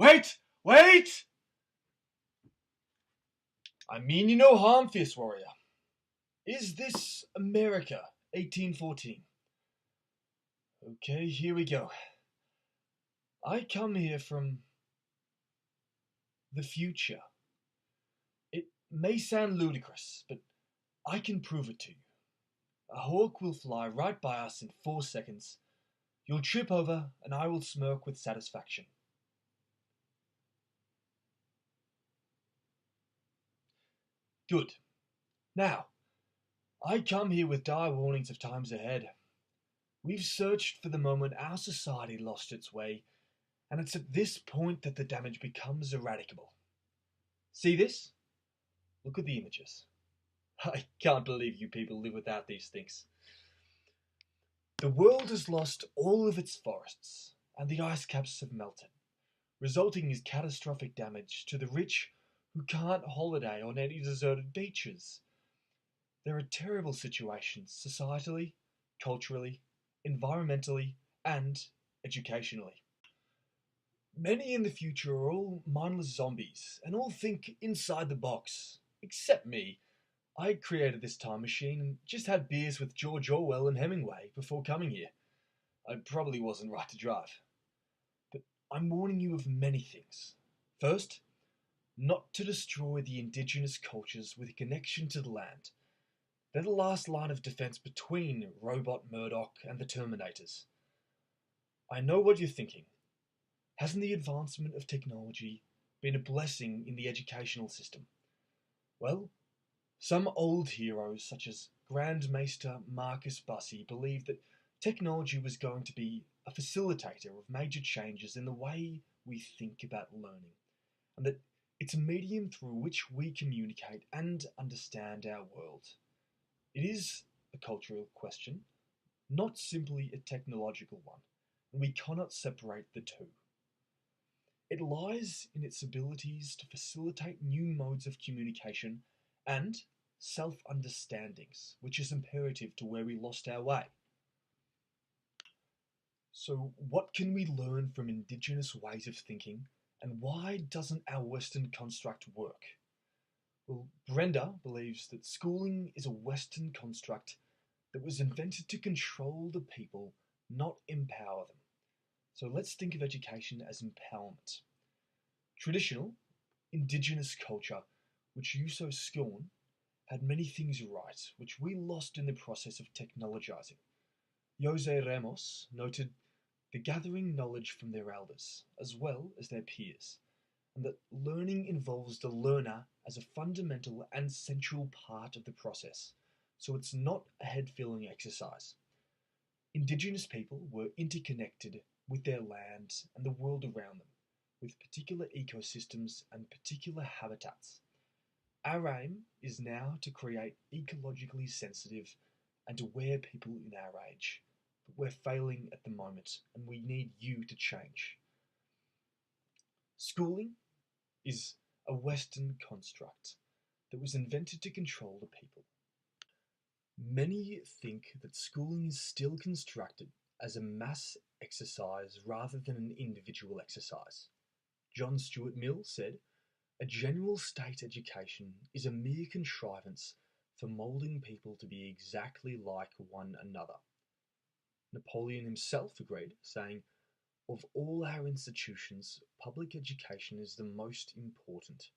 Wait! Wait! I mean you no harm, fierce warrior. Is this America, 1814? Okay, here we go. I come here from the future. It may sound ludicrous, but I can prove it to you. A hawk will fly right by us in 4 seconds. You'll trip over, and I will smirk with satisfaction. Good. Now, I come here with dire warnings of times ahead. We've searched for the moment our society lost its way, and it's at this point that the damage becomes eradicable. See this? Look at the images. I can't believe you people live without these things. The world has lost all of its forests, and the ice caps have melted, resulting in catastrophic damage to the rich who can't holiday on any deserted beaches. There are terrible situations societally, culturally, environmentally, and educationally. Many in the future are all mindless zombies and all think inside the box, except me. I created this time machine and just had beers with George Orwell and Hemingway before coming here. I probably wasn't right to drive. But I'm warning you of many things. First, not to destroy the indigenous cultures with a connection to the land. They're the last line of defense between Robot Murdoch and the Terminators. I know what you're thinking. Hasn't the advancement of technology been a blessing in the educational system? Well, some old heroes, such as Grand Maester Marcus Bussey, believed that technology was going to be a facilitator of major changes in the way we think about learning, and that it's a medium through which we communicate and understand our world. It is a cultural question, not simply a technological one, and we cannot separate the two. It lies in its abilities to facilitate new modes of communication and self-understandings, which is imperative to where we lost our way. So what can we learn from indigenous ways of thinking, and why doesn't our Western construct work? Well, Brenda believes that schooling is a Western construct that was invented to control the people, not empower them. So let's think of education as empowerment. Traditional, indigenous culture, which you so scorn, had many things right, which we lost in the process of technologizing. Jose Ramos noted the gathering knowledge from their elders, as well as their peers, and that learning involves the learner as a fundamental and central part of the process, so it's not a head-filling exercise. Indigenous people were interconnected with their land and the world around them, with particular ecosystems and particular habitats. Our aim is now to create ecologically sensitive and aware people in our age, but we're failing at the moment and we need you to change. Schooling is a Western construct that was invented to control the people. Many think that schooling is still constructed as a mass exercise rather than an individual exercise. John Stuart Mill said, "A general state education is a mere contrivance for moulding people to be exactly like one another." Napoleon himself agreed, saying, "Of all our institutions, public education is the most important.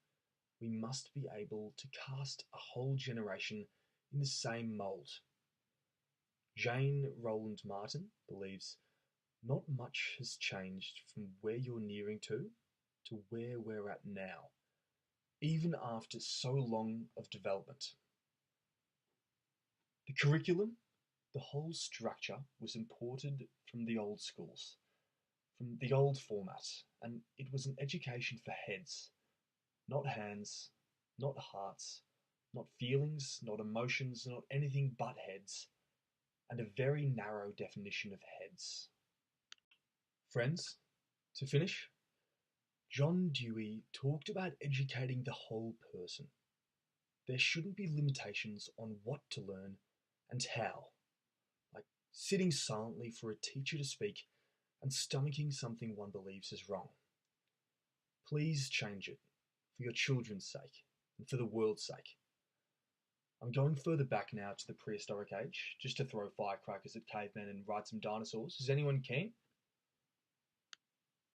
We must be able to cast a whole generation in the same mould." Jane Roland Martin believes, "Not much has changed from where you're nearing to where we're at now, even after so long of development." The curriculum, the whole structure, was imported from the old schools, from the old format, and it was an education for heads, not hands, not hearts, not feelings, not emotions, not anything but heads, and a very narrow definition of heads. Friends, to finish, John Dewey talked about educating the whole person. There shouldn't be limitations on what to learn and how, like sitting silently for a teacher to speak and stomaching something one believes is wrong. Please change it, for your children's sake, and for the world's sake. I'm going further back now to the prehistoric age, just to throw firecrackers at cavemen and ride some dinosaurs. Is anyone keen?